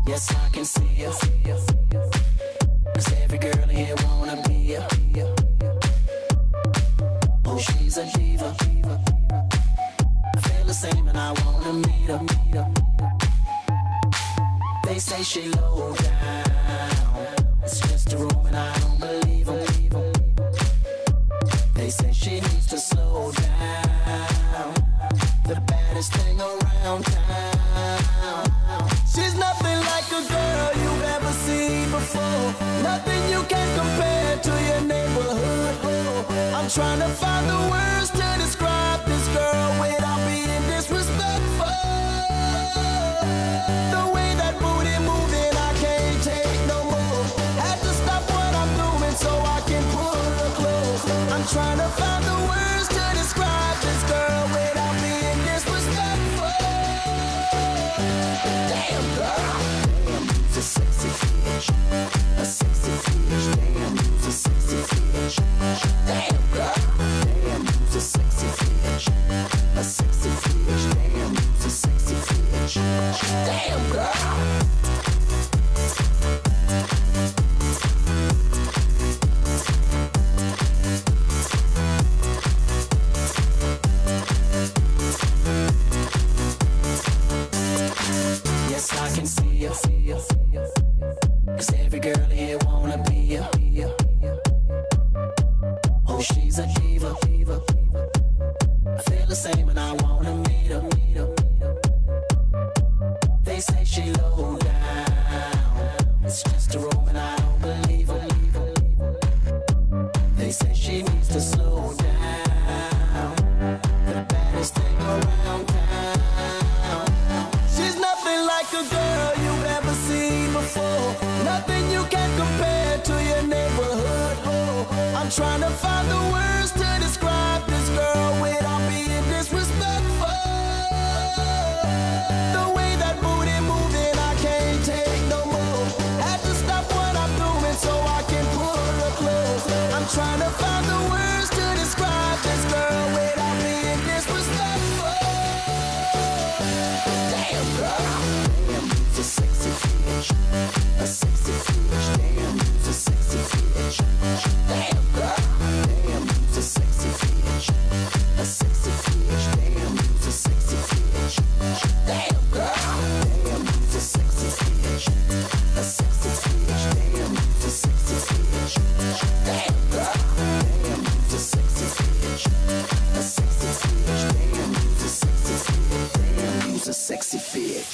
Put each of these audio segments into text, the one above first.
Yes, I can see you. 'Cause every girl here wanna be you. Oh, she's a diva. I feel the same and I wanna meet her. They say she low down. It's just a room and I don't believe them. They say she needs to slow down. The baddest thing around town. She's nothing like a girl you've ever seen before. Nothing you can compare to your neighborhood. I'm trying to find the words to describe this girl without being disrespectful. The way that booty moving, I can't take no more. Had to stop what I'm doing so I can pull her close. I'm trying to find the words to describe this girl without being disrespectful. Damn girl, damn, you's a sexy bitch, a sexy bitch. Damn, you's a sexy bitch. Damn girl, damn, you's a sexy bitch, a sexy bitch. Damn, you's a sexy bitch. Damn girl. Yes, I can see you. 'Cause every girl here wanna be you. Oh, she's a diva. I feel the same and I wanna meet her. They say she low down. It's just a room and I don't believe them. They say she needs to slow down. The baddest thing around town. She's nothing like a girl you've ever seen before. Nothing you can compare to your neighborhood. I'm trying to find the words to describe this girl without being disrespectful. The way that booty moving, I can't take no more. Had to stop what I'm doing so I can pull her close. I'm trying to find the words to describe this girl without being disrespectful. Damn girl, damn, you's a sexy bitch, a sexy bitch. Damn, you's a sexy bitch. Damn girl, damn, you's a sexy bitch, a sexy bitch. Damn, you's a sexy bitch. Damn girl, damn, you's a sexy bitch, a sexy bitch. Damn, you's a sexy bitch. Damn girl, damn, you's a sexy bitch, a sexy bitch. Damn, you's a sexy bitch. Damn, you's a sexy bitch.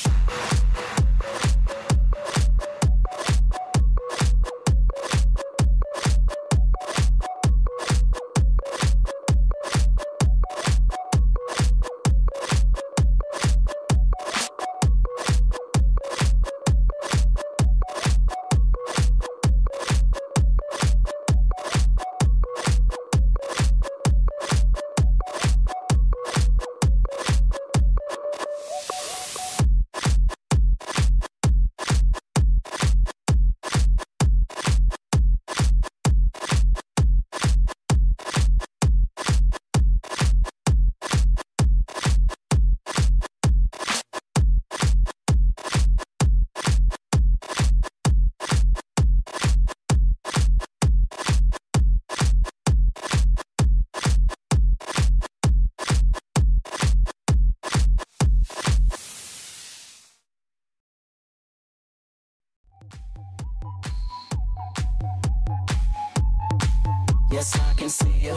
Yes, I can see you.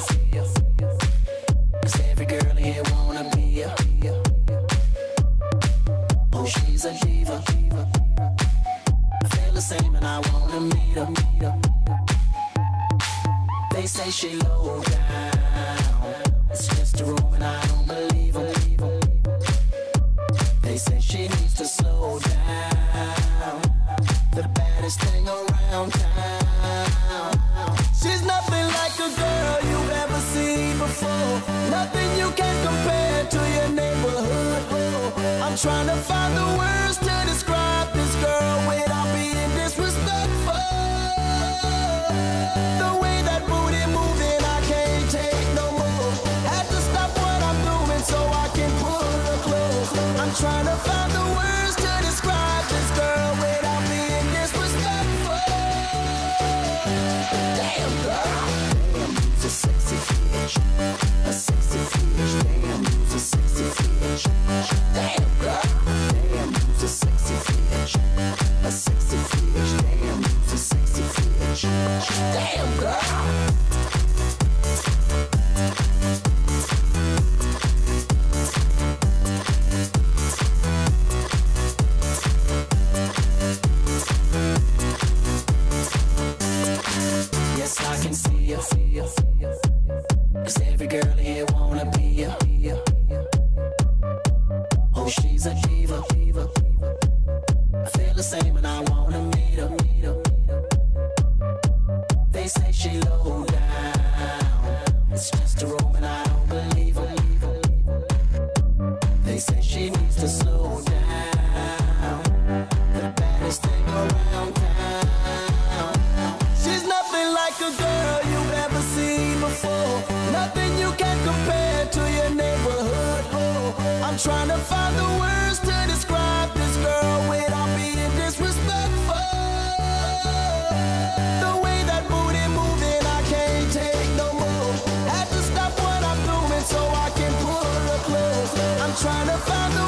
'Cause every girl here wanna be you. Oh, she's a diva. I feel the same and I wanna meet her. They say she low down. It's just a room and I don't believe them. They say she needs to slow down. The baddest thing around town. She's nothing like a girl you've ever seen before. Nothing you can compare to your neighborhood. I'm trying to find the words to describe this girl without being disrespectful. The way that booty moving, I can't take no more. Had to stop what I'm doing so I can pull her close. I'm trying to find the words to describe this girl without She says she needs to slow down. The baddest thing around town. She's nothing like a girl you've ever seen before. Nothing you can compare to your neighborhood. Oh, I'm trying to find the words to describe this girl without being disrespectful. The way that booty moving, I can't take no more. Had to stop what I'm doing so I can pull her close. I'm trying to find the